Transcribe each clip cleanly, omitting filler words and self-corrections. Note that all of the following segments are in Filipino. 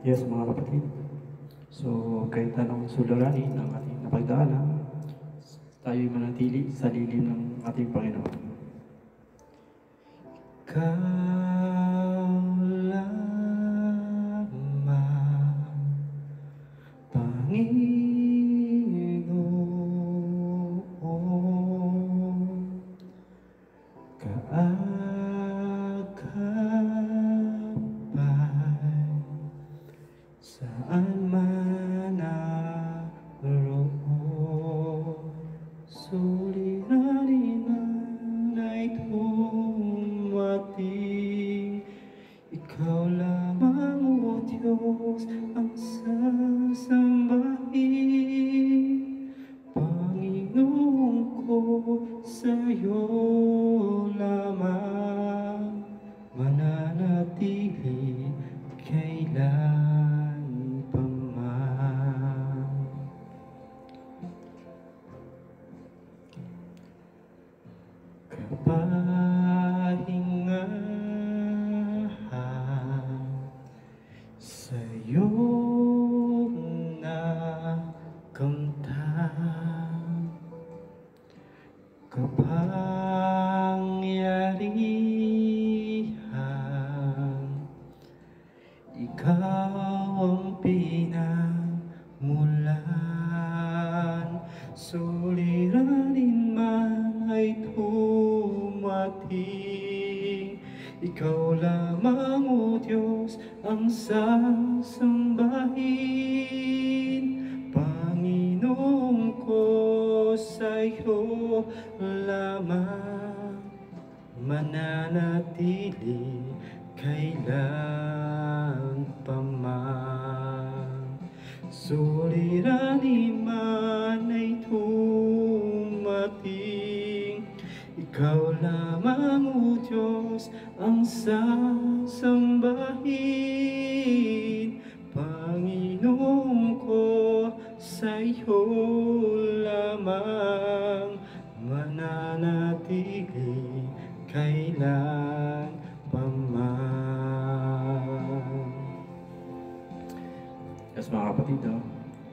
Yes, mga kapatid. So, kahit anong suliranin ng ating napagdaanan, tayo'y manatili sa lilim ng ating Panginoon. Ikaw lamang, Panginoon, kaagapay, saan man naroon, suliranin man ay dumating. Ikaw lamang, O Diyos, ang sasambahin. Panginoon ko, sa'yo lamang mananatili kailan pa man. Kapahingahan sa'yo nakamtan, kapangyarihan, ikaw ang pinagmulan. Suliranin man ay dumating, ikaw lamang, O Diyos, ang sasambahin. Panginoon ko, sa'yo lamang mananatili kailan pa man. Suliranin man ay dumating, ikaw lamang, O Diyos, ang sasambahin. Panginoon ko, sa'yo lamang mananatili kailan pa man. Yes, mga kapatid,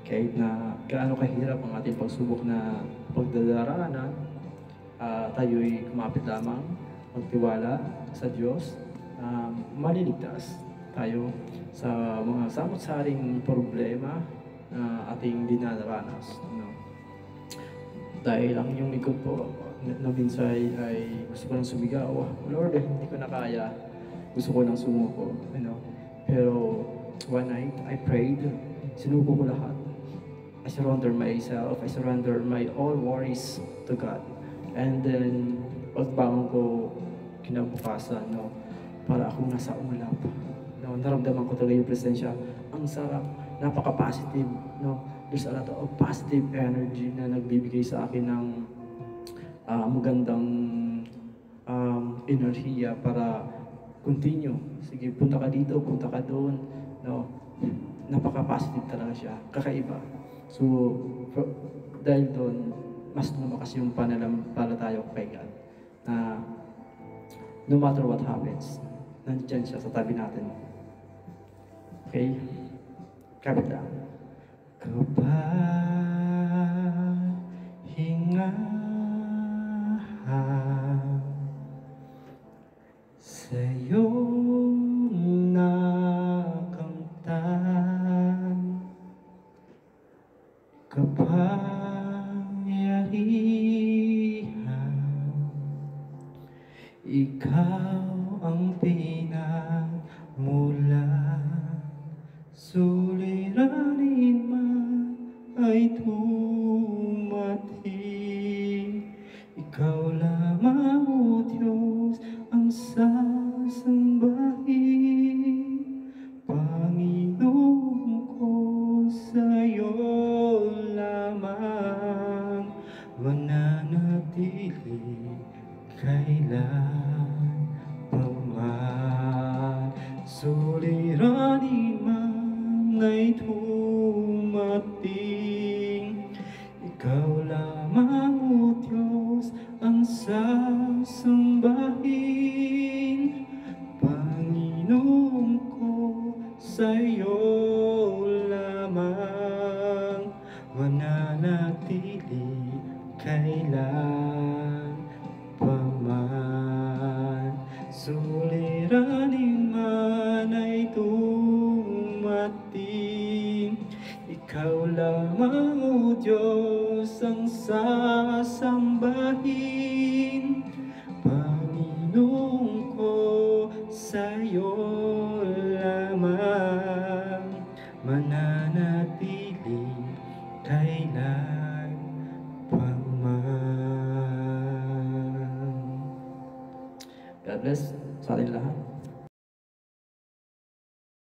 kahit na gaano kahirap ang ating pagsubok na pagdadaraanan, tayo'y kumapit lamang, magtiwala sa Diyos, maliligtas tayo sa mga samot-saring problema na ating dinaranas. Dahil ang inyong likod po, na minsan ay gusto ko nang sumigaw, Lord, hindi ko na kaya, gusto ko nang sumuko. Pero one night, I prayed, sinuko ko lahat. I surrender myself, I surrender my all worries to God. And then, pagbangon ko kinabukasan, para akong nasa ulap. Naramdaman ko talaga yung presensya. Ang sarap, napaka-positive. There's a lot of positive energy na nagbibigay sa akin ng magandang enerhiya para continue. Sige, punta ka dito, punta ka doon. Napaka-positive talaga siya. Kakaiba. So, dahil doon, mas lumakas yung pananampalataya ko kay God. Na no matter what happens, nandiyan siya sa tabi natin. Okay? Kapit lang. Kapahingahan sa'yo nakamtan, kapangyarihan, ikaw ang pinagmulan. Suliranin man ay dumating, ikaw lamang, O Diyos, ang sasambahin. Panginoon ko, sa'yo lamang mananatili kailan pa man. Suliranin man ay dumating, ikaw lamang, O Diyos, ang sasambahin. Panginoon ko, sa'yo sasambahin, Panginoon ko, sa'yo lamang mananatili kailan pangman. God bless sa ating lahat.